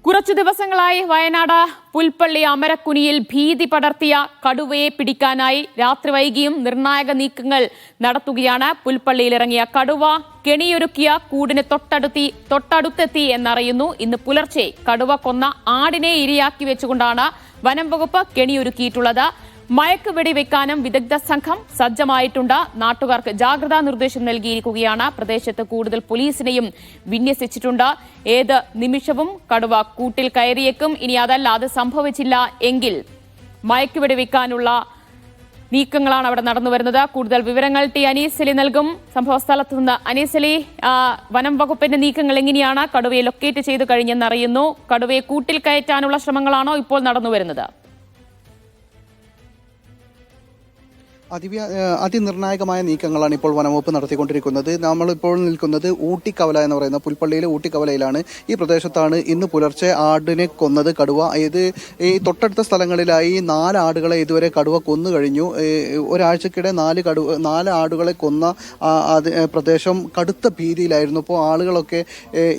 കുറച്ചു ദിവസങ്ങളായി വയനാട് പുൽപ്പള്ളി അമരക്കുനിയിൽ ഭീതി പടർത്തിയ കടുവയെ പിടിക്കാനായി രാത്രി വൈകിയും നിർണായക നീക്കങ്ങൾ നടത്തുകയാണ്. പുൽപ്പള്ളിയിലിറങ്ങിയ കടുവ കെണിയൊരുക്കിയ കൂടിന് തൊട്ടടുത്തെത്തി എന്നറിയുന്നു. ഇന്ന് പുലർച്ചെ കടുവ കൊന്ന ആടിനെ ഇരയാക്കി വെച്ചുകൊണ്ടാണ് വനം വകുപ്പ് കെണിയൊരുക്കിയിട്ടുള്ളത്. മയക്കുവെടി വെക്കാനും വിദഗ്ധ സംഘം സജ്ജമായിട്ടുണ്ട്. നാട്ടുകാർക്ക് ജാഗ്രതാ നിർദ്ദേശം നൽകിയിരിക്കുകയാണ്. പ്രദേശത്ത് കൂടുതൽ പോലീസിനെയും വിന്യസിച്ചിട്ടുണ്ട്. ഏത് നിമിഷവും കടുവ കൂട്ടിൽ കയറിയേക്കും. ഇനി അതല്ല, അത് സംഭവിച്ചില്ല എങ്കിൽ മയക്കുവെടി വെക്കാനുള്ള നീക്കങ്ങളാണ് അവിടെ നടന്നു വരുന്നത്. കൂടുതൽ വിവരങ്ങൾ അനീസലി നൽകും. സംഭവ സ്ഥലത്ത് നിന്ന് അനീസലി, വനം വകുപ്പിന്റെ നീക്കങ്ങൾ എങ്ങനെയാണ്? കടുവയെ ലൊക്കേറ്റ് ചെയ്തു കഴിഞ്ഞെന്നറിയുന്നു. കടുവയെ കൂട്ടിൽ കയറ്റാനുള്ള ശ്രമങ്ങളാണോ ഇപ്പോൾ നടന്നു വരുന്നത്? അതിനിർണായകമായ നീക്കങ്ങളാണ് ഇപ്പോൾ വനംവകുപ്പ് നടത്തിക്കൊണ്ടിരിക്കുന്നത്. നമ്മളിപ്പോൾ നിൽക്കുന്നത് ഊട്ടിക്കവല എന്ന് പറയുന്ന പുൽപ്പള്ളിയിലെ ഊട്ടിക്കവലയിലാണ്. ഈ പ്രദേശത്താണ് ഇന്ന് പുലർച്ചെ ആടിനെ കൊന്നത് കടുവ. ഈ തൊട്ടടുത്ത സ്ഥലങ്ങളിലായി 4 ആടുകളെ ഇതുവരെ കടുവ കൊന്നു കഴിഞ്ഞു. ഒരാഴ്ചക്കിടെ 4 ആടുകളെ കൊന്ന പ്രദേശം കടുത്ത ഭീതിയിലായിരുന്നു. ഇപ്പോൾ ആളുകളൊക്കെ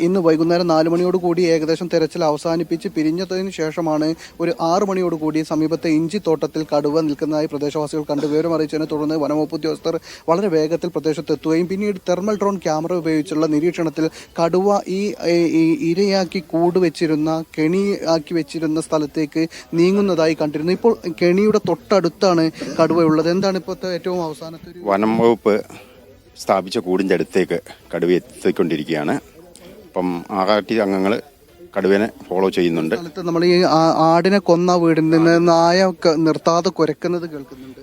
ഇന്ന് വൈകുന്നേരം 4 മണിയോടുകൂടി ഏകദേശം തെരച്ചിൽ അവസാനിപ്പിച്ച് പിരിഞ്ഞതിന് ശേഷമാണ് ഒരു 6 മണിയോടുകൂടി സമീപത്തെ ഇഞ്ചിത്തോട്ടത്തിൽ കടുവ നിൽക്കുന്നതായി പ്രദേശവാസികൾ കണ്ടു. വിവരം അറിയിച്ചതിനെ തുടർന്ന് വനംവകുപ്പ് ഉദ്യോഗസ്ഥർ വളരെ വേഗത്തിൽ പ്രദേശത്തെത്തുകയും പിന്നീട് തെർമൽ ഡ്രോൺ ക്യാമറ ഉപയോഗിച്ചുള്ള നിരീക്ഷണത്തിൽ കടുവ ഈ ഇരയാക്കി കൂടുവെച്ചിരുന്ന കെണിയാക്കി വെച്ചിരുന്ന സ്ഥലത്തേക്ക് നീങ്ങുന്നതായി കണ്ടിരുന്നു. ഇപ്പോൾ കെണിയുടെ തൊട്ടടുത്താണ് കടുവയുള്ളത്. എന്താണ് ഇപ്പോഴത്തെ ഏറ്റവും അവസാനത്തെ? വനംവകുപ്പ് സ്ഥാപിച്ച കൂടിൻ്റെ അടുത്തേക്ക് കടുവ എത്തിക്കൊണ്ടിരിക്കുകയാണ്. അപ്പം ആകാട്ടി അംഗങ്ങൾ കടുവേനെ ഫോളോ ചെയ്യുന്നുണ്ട്. നമ്മൾ ഈ ആടിനെ കൊന്ന വീടിൽ നിന്ന് നായ നിർത്താതെ കുരക്കുന്നത് കേൾക്കുന്നുണ്ട്.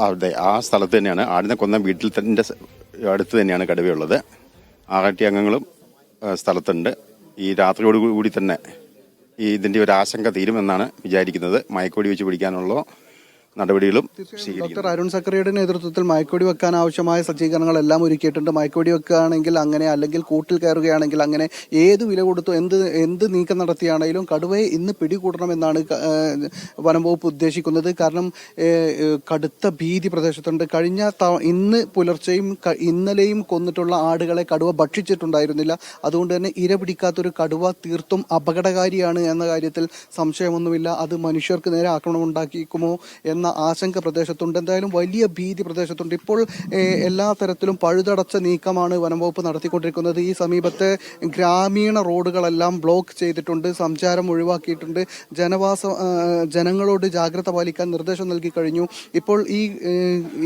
അതെ, ആ സ്ഥലത്ത് തന്നെയാണ്, ആടിനെ കൊന്ന വീട്ടിൽ തന്നെ അടുത്ത് തന്നെയാണ് കടുവയുള്ളത്. ആകാട്ടി അംഗങ്ങളും സ്ഥലത്തുണ്ട്. ഈ രാത്രിയോടുകൂടി തന്നെ ഇതിന്റെ ഒരു ആശങ്ക തീരുമെന്നാണ് വിചാരിക്കുന്നത്. മയക്കുവെടി വെച്ച് പിടിക്കാനുള്ള നടപടികളും ഡോക്ടർ അരുൺ സക്കറിയുടെ നേതൃത്വത്തിൽ മയക്കുവെടി വെക്കാൻ ആവശ്യമായ സജ്ജീകരണങ്ങളെല്ലാം ഒരുക്കിയിട്ടുണ്ട്. മയക്കുവെടി വെക്കുകയാണെങ്കിൽ അങ്ങനെ, അല്ലെങ്കിൽ കൂട്ടിൽ കയറുകയാണെങ്കിൽ അങ്ങനെ, ഏത് വില കൊടുത്തു എന്ത് നീക്കം നടത്തിയാണെങ്കിലും കടുവയെ ഇന്ന് പിടികൂടണമെന്നാണ് വനംവകുപ്പ് ഉദ്ദേശിക്കുന്നത്. കാരണം കടുത്ത ഭീതി പ്രദേശത്തുണ്ട്. ഇന്ന് പുലർച്ചെയും ഇന്നലെയും കൊന്നിട്ടുള്ള ആടുകളെ കടുവ ഭക്ഷിച്ചിട്ടുണ്ടായിരുന്നില്ല. അതുകൊണ്ട് തന്നെ ഇര പിടിക്കാത്തൊരു കടുവ തീർത്തും അപകടകാരിയാണ് എന്ന കാര്യത്തിൽ സംശയമൊന്നുമില്ല. അത് മനുഷ്യർക്ക് നേരെ ആക്രമണം ഉണ്ടാക്കിക്കുമോ എന്ന ആശങ്ക പ്രദേശത്തുണ്ട്. എന്തായാലും വലിയ ഭീതി പ്രദേശത്തുണ്ട്. ഇപ്പോൾ എല്ലാ തരത്തിലും പഴുതടച്ച നീക്കമാണ് വനംവകുപ്പ് നടത്തിക്കൊണ്ടിരിക്കുന്നത്. ഈ സമീപത്തെ ഗ്രാമീണ റോഡുകളെല്ലാം ബ്ലോക്ക് ചെയ്തിട്ടുണ്ട്. സഞ്ചാരം ഒഴിവാക്കിയിട്ടുണ്ട്. ജനങ്ങളോട് ജാഗ്രത പാലിക്കാൻ നിർദ്ദേശം നൽകി കഴിഞ്ഞു. ഇപ്പോൾ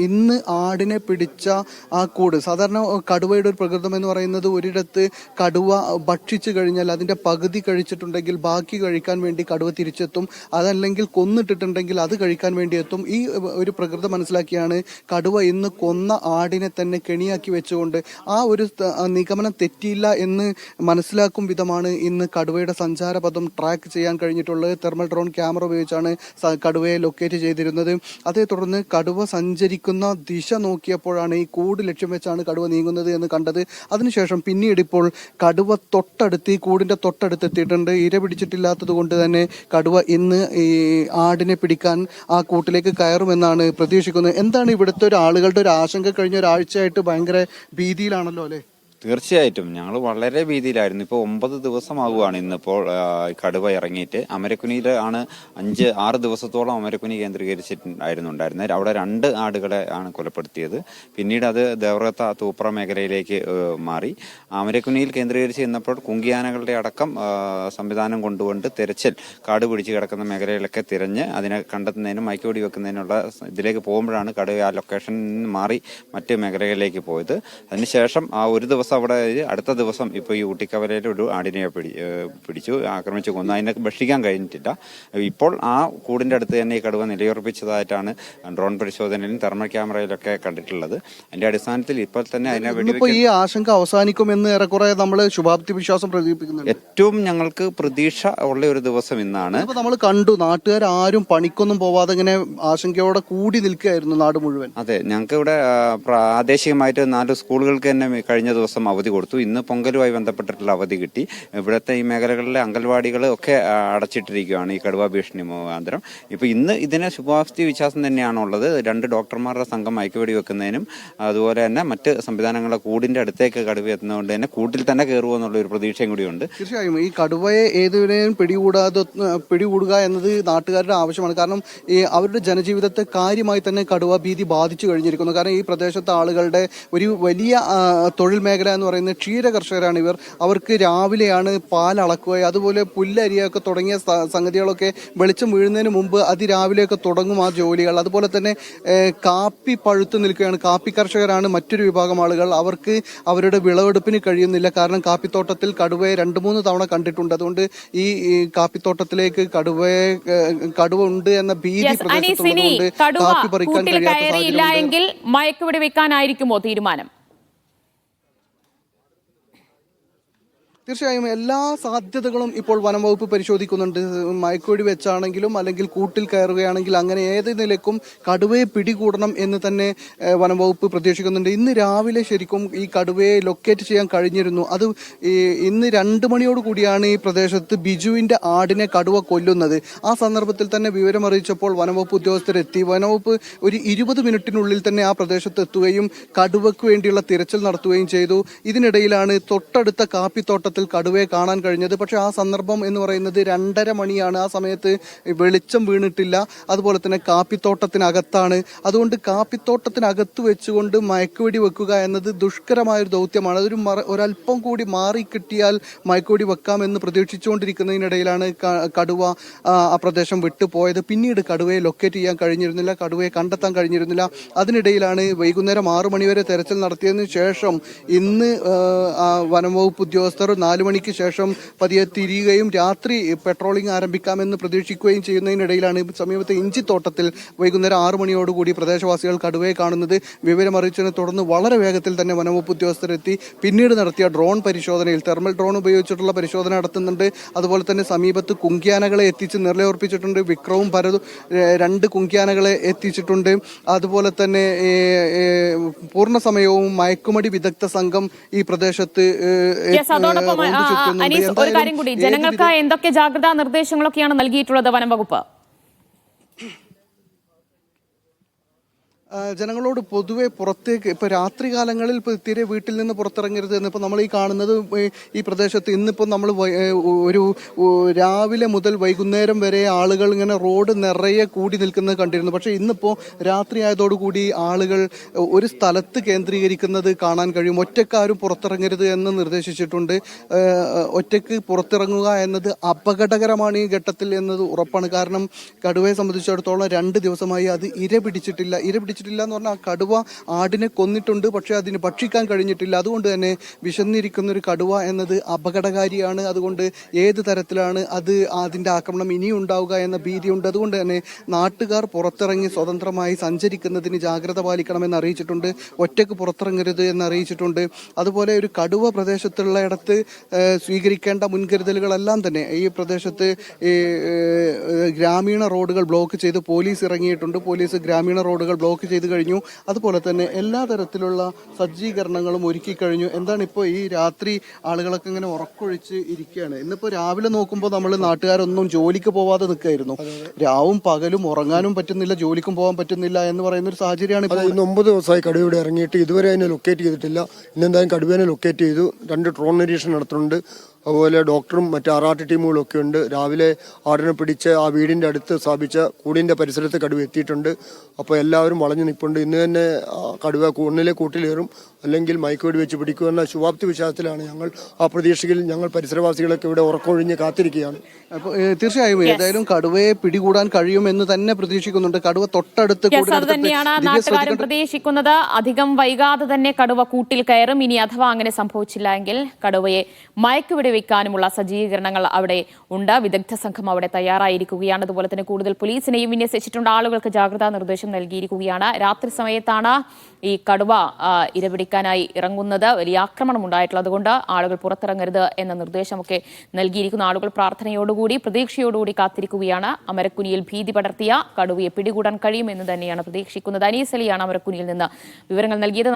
ഇന്ന് ആടിനെ പിടിച്ച ആ കൂട്, സാധാരണ കടുവയുടെ ഒരു പ്രകൃതം എന്ന് പറയുന്നത് ഒരിടത്ത് കടുവ ഭക്ഷിച്ചു കഴിഞ്ഞാൽ അതിന്റെ പകുതി കഴിച്ചിട്ടുണ്ടെങ്കിൽ ബാക്കി കഴിക്കാൻ വേണ്ടി കടുവ തിരിച്ചെത്തും. അതല്ലെങ്കിൽ കൊന്നിട്ടിട്ടുണ്ടെങ്കിൽ അത് കഴിക്കാൻ വേണ്ടി എത്തും. ഈ ഒരു പ്രകൃതം മനസ്സിലാക്കിയാണ് കടുവ ഇന്ന് കൊന്ന ആടിനെ തന്നെ കെണിയാക്കി വെച്ചുകൊണ്ട് ആ ഒരു നിഗമനം തെറ്റിയില്ല എന്ന് മനസ്സിലാക്കും വിധമാണ് ഇന്ന് കടുവയുടെ സഞ്ചാരപഥം ട്രാക്ക് ചെയ്യാൻ കഴിഞ്ഞിട്ടുള്ളത്. തെർമൽ ഡ്രോൺ ക്യാമറ ഉപയോഗിച്ചാണ് കടുവയെ ലൊക്കേറ്റ് ചെയ്തിരുന്നത്. അതേ തുടർന്ന് കടുവ സഞ്ചരിക്കുന്ന ദിശ നോക്കിയപ്പോഴാണ് ഈ കൂട് ലക്ഷ്യം വെച്ചാണ് കടുവ നീങ്ങുന്നത് എന്ന് കണ്ടത്. അതിനുശേഷം പിന്നീട് ഇപ്പോൾ കടുവ ഈ കൂടിന്റെ തൊട്ടടുത്തെത്തിയിട്ടുണ്ട്. ഇര പിടിച്ചിട്ടില്ലാത്തത് കൊണ്ട് തന്നെ കടുവ ഇന്ന് ഈ ആടിനെ പിടിക്കാൻ ആ കൂട്ടിലേക്ക് കയറുമെന്നാണ് പ്രതീക്ഷിക്കുന്നത്. എന്താണ് ഇവിടുത്തെ ആളുകളുടെ ഒരു ആശങ്ക? കഴിഞ്ഞ ഒരാഴ്ചയായിട്ട് ഭയങ്കര ഭീതിയിലാണല്ലോ അല്ലെ? തീർച്ചയായിട്ടും ഞങ്ങൾ വളരെ ഭീതിയിലായിരുന്നു. ഇപ്പോൾ 9 ദിവസമാകുകയാണ് ഇന്നിപ്പോൾ കടുവ ഇറങ്ങിയിട്ട്. അമരക്കുനിയിൽ ആണ് 5-6 ദിവസത്തോളം അമരക്കുനി കേന്ദ്രീകരിച്ചിട്ടുണ്ടായിരുന്നത്. അവിടെ 2 ആടുകളെ ആണ് കൊലപ്പെടുത്തിയത്. പിന്നീട് അത് ദേവറത്ത തൂപ്ര മേഖലയിലേക്ക് മാറി. അമരക്കുനിയിൽ കേന്ദ്രീകരിച്ച് ചെന്നപ്പോൾ കുങ്കിയാനകളുടെ അടക്കം സംവിധാനം കൊണ്ടുകൊണ്ട് തിരച്ചിൽ കാട് പിടിച്ച് കിടക്കുന്ന മേഖലയിലൊക്കെ തിരഞ്ഞ് അതിനെ കണ്ടെത്തുന്നതിനും മയക്കുവെടി വെക്കുന്നതിനുള്ള ഇതിലേക്ക് പോകുമ്പോഴാണ് കടുവ ആ ലൊക്കേഷനിൽ നിന്ന് മാറി മറ്റ് മേഖലകളിലേക്ക് പോയത്. അതിനുശേഷം ആ ഒരു ദിവസം അവിടെ, അടുത്ത ദിവസം ഇപ്പോൾ ഈ ഊട്ടിക്കവലയിൽ ഒരു ആടിനെ പിടിച്ചു, ആക്രമിച്ചു കൊന്നു. അതിനെ ഭക്ഷിക്കാൻ കഴിഞ്ഞിട്ടില്ല. ഇപ്പോൾ ആ കൂടിന്റെ അടുത്ത് തന്നെ ഈ കടുവ നിലയുറപ്പിച്ചതായിട്ടാണ് ഡ്രോൺ പരിശോധനയിലും തെർമൽ ക്യാമറയിലൊക്കെ കണ്ടിട്ടുള്ളത്. അതിന്റെ അടിസ്ഥാനത്തിൽ ഇപ്പോൾ തന്നെ അതിനെ വെടിവെക്കാൻ ഈ ആശങ്ക അവസാനിക്കുമെന്ന് ഏറെക്കുറെ നമ്മൾ ശുഭാപ്തി വിശ്വാസം പ്രകടിപ്പിക്കുന്നുണ്ട്. ഏറ്റവും ഞങ്ങൾക്ക് പ്രതീക്ഷ ഉള്ള ഒരു ദിവസം ഇന്നാണ്. നമ്മൾ കണ്ടു, നാട്ടുകാർ ആരും പണിക്കൊന്നും പോവാതെ ഇങ്ങനെ ആശങ്കയോടെ കൂടി നിൽക്കുകയായിരുന്നു നാട് മുഴുവൻ. അതെ, ഞങ്ങൾക്ക് ഇവിടെ പ്രാദേശികമായിട്ട് 4 സ്കൂളുകൾക്ക് തന്നെ കഴിഞ്ഞ ദിവസം ദിവസം അവധി കൊടുത്തു. ഇന്ന് പൊങ്കലുമായി ബന്ധപ്പെട്ടിട്ടുള്ള അവധി കിട്ടി. ഇവിടുത്തെ ഈ മേഖലകളിലെ അംഗൻവാടികൾ ഒക്കെ അടച്ചിട്ടിരിക്കുകയാണ് ഈ കടുവ ഭീഷണി മുഖാന്തരം. ഇപ്പൊ ഇന്ന് ഇതിന് ശുഭാപ്തി വിശ്വാസം തന്നെയാണുള്ളത്. 2 ഡോക്ടർമാരുടെ സംഘം മയക്കുവെടി വെക്കുന്നതിനും അതുപോലെ തന്നെ മറ്റ് സംവിധാനങ്ങളുടെ കൂടിന്റെ അടുത്തേക്ക് കടുവ എത്തുന്നതുകൊണ്ട് തന്നെ കൂട്ടിൽ തന്നെ കയറുമോ എന്നുള്ള ഒരു പ്രതീക്ഷയും കൂടിയുണ്ട്. തീർച്ചയായും ഈ കടുവയെ ഏതുവരെയും പിടികൂടുക എന്നത് നാട്ടുകാരുടെ ആവശ്യമാണ്. കാരണം ഈ അവരുടെ ജനജീവിതത്തെ കാര്യമായി തന്നെ കടുവ ഭീതി ബാധിച്ചു കഴിഞ്ഞിരിക്കുന്നു. കാരണം ഈ പ്രദേശത്തെ ആളുകളുടെ ഒരു വലിയ തൊഴിൽ മേഖല എന്ന് പറയുന്നത് ക്ഷീര കർഷകരാണ് ഇവർ. അവർക്ക് രാവിലെയാണ് പാൽ അളക്കുക, അതുപോലെ പുല്ലരിയൊക്കെ തുടങ്ങിയ സംഗതികളൊക്കെ വെളിച്ചം വീഴുന്നതിന് മുമ്പ് അതിരാവിലെയൊക്കെ തുടങ്ങും ആ ജോലികൾ. അതുപോലെ തന്നെ കാപ്പി പഴുത്തു നിൽക്കുകയാണ്. കാപ്പി കർഷകരാണ് മറ്റൊരു വിഭാഗം ആളുകൾ. അവർക്ക് അവരുടെ വിളവെടുപ്പിന് കഴിയുന്നില്ല. കാരണം കാപ്പിത്തോട്ടത്തിൽ കടുവയെ 2-3 തവണ കണ്ടിട്ടുണ്ട്. അതുകൊണ്ട് ഈ കാപ്പിത്തോട്ടത്തിലേക്ക് കടുവ ഉണ്ട് എന്ന ഭീതി പ്രദേശത്തുള്ളതുകൊണ്ട് കാപ്പി പറിക്കാൻ കഴിയാത്ത സാഹചര്യം. മയക്കുവെടി വെക്കാനായിരിക്കുമോ തീരുമാനം? തീർച്ചയായും എല്ലാ സാധ്യതകളും ഇപ്പോൾ വനം വകുപ്പ് പരിശോധിക്കുന്നുണ്ട്. മയക്കുവെടി വെച്ചാണെങ്കിലും അല്ലെങ്കിൽ കൂട്ടിൽ കയറുകയാണെങ്കിൽ അങ്ങനെ ഏത് നിലയ്ക്കും കടുവയെ പിടികൂടണം എന്ന് തന്നെ വനം വകുപ്പ് പ്രതീക്ഷിക്കുന്നുണ്ട്. ഇന്ന് രാവിലെ ശരിക്കും ഈ കടുവയെ ലൊക്കേറ്റ് ചെയ്യാൻ കഴിഞ്ഞിരുന്നു. അത് ഇന്ന് 2 മണിയോട് കൂടിയാണ് ഈ പ്രദേശത്ത് ബിജുവിന്റെ ആടിനെ കടുവ കൊല്ലുന്നത്. ആ സന്ദർഭത്തിൽ തന്നെ വിവരമറിയിച്ചപ്പോൾ വനംവകുപ്പ് ഉദ്യോഗസ്ഥരെത്തി. വനംവകുപ്പ് ഒരു 20 മിനിറ്റിനുള്ളിൽ തന്നെ ആ പ്രദേശത്ത് എത്തുകയും കടുവയ്ക്ക് വേണ്ടിയുള്ള തിരച്ചിൽ നടത്തുകയും ചെയ്തു. ഇതിനിടയിലാണ് തൊട്ടടുത്ത കാപ്പിത്തോട്ടത്തിൽ കടുവയെ കാണാൻ കഴിഞ്ഞത്. പക്ഷെ ആ സന്ദർഭം എന്ന് പറയുന്നത് 2:30 മണിയാണ്. ആ സമയത്ത് വെളിച്ചം വീണിട്ടില്ല. അതുപോലെ തന്നെ കാപ്പിത്തോട്ടത്തിനകത്താണ്. അതുകൊണ്ട് കാപ്പിത്തോട്ടത്തിനകത്ത് വെച്ചുകൊണ്ട് മയക്കുവെടി വെക്കുക എന്നത് ദുഷ്കരമായൊരു ദൗത്യമാണ്. അതൊരു ഒരല്പം കൂടി മാറി കിട്ടിയാൽ മയക്കുവെടി വെക്കാമെന്ന് പ്രതീക്ഷിച്ചുകൊണ്ടിരിക്കുന്നതിനിടയിലാണ് കടുവ ആ പ്രദേശം വിട്ടുപോയത്. പിന്നീട് കടുവയെ ലൊക്കേറ്റ് ചെയ്യാൻ കഴിഞ്ഞിരുന്നില്ല, കടുവയെ കണ്ടെത്താൻ കഴിഞ്ഞിരുന്നില്ല. അതിനിടയിലാണ് വൈകുന്നേരം 6 മണിവരെ തെരച്ചിൽ നടത്തിയതിനു ശേഷം ഇന്ന് വനംവകുപ്പ് ഉദ്യോഗസ്ഥർ 4 മണിക്ക് ശേഷം പതിയെ തിരിയുകയും രാത്രി പെട്രോളിംഗ് ആരംഭിക്കാമെന്ന് പ്രതീക്ഷിക്കുകയും ചെയ്യുന്നതിനിടയിലാണ് സമീപത്തെ ഇഞ്ചിത്തോട്ടത്തിൽ വൈകുന്നേരം 6 മണിയോടുകൂടി പ്രദേശവാസികൾ കടുവയെ കാണുന്നത്. വിവരമറിയിച്ചതിനെ തുടർന്ന് വളരെ വേഗത്തിൽ തന്നെ വനംവകുപ്പ് ഉദ്യോഗസ്ഥരെത്തി. പിന്നീട് നടത്തിയ ഡ്രോൺ പരിശോധനയിൽ തെർമൽ ഡ്രോൺ ഉപയോഗിച്ചിട്ടുള്ള പരിശോധന നടത്തുന്നുണ്ട്. അതുപോലെ തന്നെ സമീപത്ത് കുങ്കിയാനകളെ എത്തിച്ച് നിലയുറപ്പിച്ചിട്ടുണ്ട്. വിക്രവും ഭരതും 2 കുങ്കിയാനകളെ എത്തിച്ചിട്ടുണ്ട്. അതുപോലെ തന്നെ പൂർണ്ണ സമയവും മയക്കുമടി വിദഗ്ധ സംഘം ഈ പ്രദേശത്ത് ഒരു കാര്യം കൂടി, ജനങ്ങൾക്ക് എന്തൊക്കെ ജാഗ്രതാ നിർദ്ദേശങ്ങളൊക്കെയാണ് നൽകിയിട്ടുള്ളത് വനം വകുപ്പ്? ജനങ്ങളോട് പൊതുവെ പുറത്തേക്ക് ഇപ്പൊ രാത്രി കാലങ്ങളിൽ തീരെ വീട്ടിൽ നിന്ന് പുറത്തിറങ്ങരുത് എന്ന് ഇപ്പൊ നമ്മൾ ഈ കാണുന്നത് ഈ പ്രദേശത്ത് ഇന്നിപ്പോ നമ്മൾ ഒരു രാവിലെ മുതൽ വൈകുന്നേരം വരെ ആളുകൾ ഇങ്ങനെ റോഡ് നിറയെ കൂടി നിൽക്കുന്നത് കണ്ടിരുന്നു. പക്ഷെ ഇന്നിപ്പോ രാത്രി ആയതോടുകൂടി ആളുകൾ ഒരു സ്ഥലത്ത് കേന്ദ്രീകരിക്കുന്നത് കാണാൻ കഴിയും. ഒറ്റക്കാരും പുറത്തിറങ്ങരുത് എന്ന് നിർദ്ദേശിച്ചിട്ടുണ്ട്. ഒറ്റക്ക് പുറത്തിറങ്ങുക എന്നത് അപകടകരമാണ് ഈ ഘട്ടത്തിൽ എന്നത് ഉറപ്പാണ്. കാരണം കടുവയെ സംബന്ധിച്ചിടത്തോളം 2 ദിവസമായി അത് ഇര പിടിച്ചിട്ടില്ല എന്ന് പറഞ്ഞാൽ കടുവ ആടിനെ കൊന്നിട്ടുണ്ട്, പക്ഷെ അതിന് ഭക്ഷിക്കാൻ കഴിഞ്ഞിട്ടില്ല. അതുകൊണ്ട് തന്നെ വിശന്നിരിക്കുന്ന ഒരു കടുവ എന്നത് അപകടകാരിയാണ്. അതുകൊണ്ട് ഏത് തരത്തിലാണ് അതിന്റെ ആക്രമണം ഇനിയും ഉണ്ടാവുക എന്ന ഭീതിയുണ്ട്. അതുകൊണ്ട് തന്നെ നാട്ടുകാർ പുറത്തിറങ്ങി സ്വതന്ത്രമായി സഞ്ചരിക്കുന്നതിന് ജാഗ്രത പാലിക്കണമെന്ന് അറിയിച്ചിട്ടുണ്ട്. ഒറ്റക്ക് പുറത്തിറങ്ങരുത് എന്ന് അറിയിച്ചിട്ടുണ്ട്. അതുപോലെ ഒരു കടുവ പ്രദേശത്തുള്ള ഇടത്ത് സ്വീകരിക്കേണ്ട മുൻകരുതലുകളെല്ലാം തന്നെ ഈ പ്രദേശത്ത് ഗ്രാമീണ റോഡുകൾ ബ്ലോക്ക് ചെയ്ത് പോലീസ് ഇറങ്ങിയിട്ടുണ്ട്. പോലീസ് ഗ്രാമീണ റോഡുകൾ ബ്ലോക്ക് ചെയ്ത് കഴിഞ്ഞു. അതുപോലെ തന്നെ എല്ലാ തരത്തിലുള്ള സജ്ജീകരണങ്ങളും ഒരുക്കി കഴിഞ്ഞു. എന്താണ് ഇപ്പോൾ ഈ രാത്രി ആളുകളൊക്കെ ഇങ്ങനെ ഉറക്കൊഴിച്ച് ഇരിക്കുകയാണ്. ഇന്നിപ്പോ രാവിലെ നോക്കുമ്പോൾ നമ്മൾ നാട്ടുകാരൊന്നും ജോലിക്ക് പോവാതെ നിൽക്കായിരുന്നു. രാവും പകലും ഉറങ്ങാനും പറ്റുന്നില്ല, ജോലിക്കും പോകാൻ പറ്റുന്നില്ല എന്ന് പറയുന്ന ഒരു സാഹചര്യമാണ് ഇപ്പോൾ. ഇന്ന് 9 ദിവസമായി കടുവയുടെ ഇറങ്ങിയിട്ട് ഇതുവരെ അതിനെ ലൊക്കേറ്റ് ചെയ്തിട്ടില്ല. ഇന്നെന്തായാലും കടുവേനെ ലൊക്കേറ്റ് ചെയ്തു. 2 ഡ്രോൺ നിരീക്ഷണം നടത്തുന്നുണ്ട്. അതുപോലെ ഡോക്ടറും മറ്റ് ആറാട്ട് ടീമുകളും ഒക്കെ ഉണ്ട്. രാവിലെ ആടിനെ പിടിച്ച് ആ വീടിന്റെ അടുത്ത് സ്ഥാപിച്ച കൂടിന്റെ പരിസരത്ത് കടുവ എത്തിയിട്ടുണ്ട്. അപ്പോൾ എല്ലാവരും വളഞ്ഞു നിൽപ്പുണ്ട്. ഇന്ന് തന്നെ കടുവ ഒന്നിലെ കൂട്ടിലേറും, അല്ലെങ്കിൽ മയക്കുവെടി വെച്ച് പിടിക്കുമെന്ന ശുഭാപ്തി വിശ്വാസത്തിലാണ് ഞങ്ങൾ. ആ പ്രതീക്ഷയിൽ ഞങ്ങൾ പരിസരവാസികളൊക്കെ ഇവിടെ ഉറക്കൊഴിഞ്ഞ് കാത്തിരിക്കുകയാണ്. അപ്പോൾ തീർച്ചയായും ഏതായാലും കടുവയെ പിടികൂടാൻ കഴിയുമെന്ന് തന്നെ പ്രതീക്ഷിക്കുന്നുണ്ട്. കടുവ തൊട്ടടുത്ത് തന്നെയാണ് നാട്ടുകാരും പ്രതീക്ഷിക്കുന്നത്. അധികം വൈകാതെ തന്നെ കടുവ കൂട്ടിൽ കയറും. ഇനി അഥവാ അങ്ങനെ സംഭവിച്ചില്ല എങ്കിൽ കടുവയെ മയക്കുവെടി വെക്കാനുമുള്ള സജ്ജീകരണങ്ങൾ അവിടെ ഉണ്ട്. വിദഗ്ധ സംഘം അവിടെ തയ്യാറായിരിക്കുകയാണ്. അതുപോലെ തന്നെ കൂടുതൽ പോലീസിനെയും വിന്യസിച്ചിട്ടുണ്ട്. ആളുകൾക്ക് ജാഗ്രതാ നിർദ്ദേശം നൽകിയിരിക്കുകയാണ്. രാത്രി സമയത്താണ് ഈ കടുവ ഇരപിടിക്കാനായി ഇറങ്ങുന്നത്. വലിയ ആക്രമണം ഉണ്ടായിട്ടുള്ളത്. അതുകൊണ്ട് ആളുകൾ പുറത്തിറങ്ങരുത് എന്ന നിർദ്ദേശമൊക്കെ നൽകിയിരിക്കുന്ന ആളുകൾ പ്രാർത്ഥനയോടുകൂടി പ്രതീക്ഷയോടുകൂടി കാത്തിരിക്കുകയാണ്. അമരക്കുനിയിൽ ഭീതി പടർത്തിയ കടുവയെ പിടികൂടാൻ കഴിയുമെന്ന് തന്നെയാണ് പ്രതീക്ഷിക്കുന്നത്. അനീസ് അലിയാണ് അമരക്കുനിയിൽ നിന്ന് വിവരങ്ങൾ നൽകിയത്.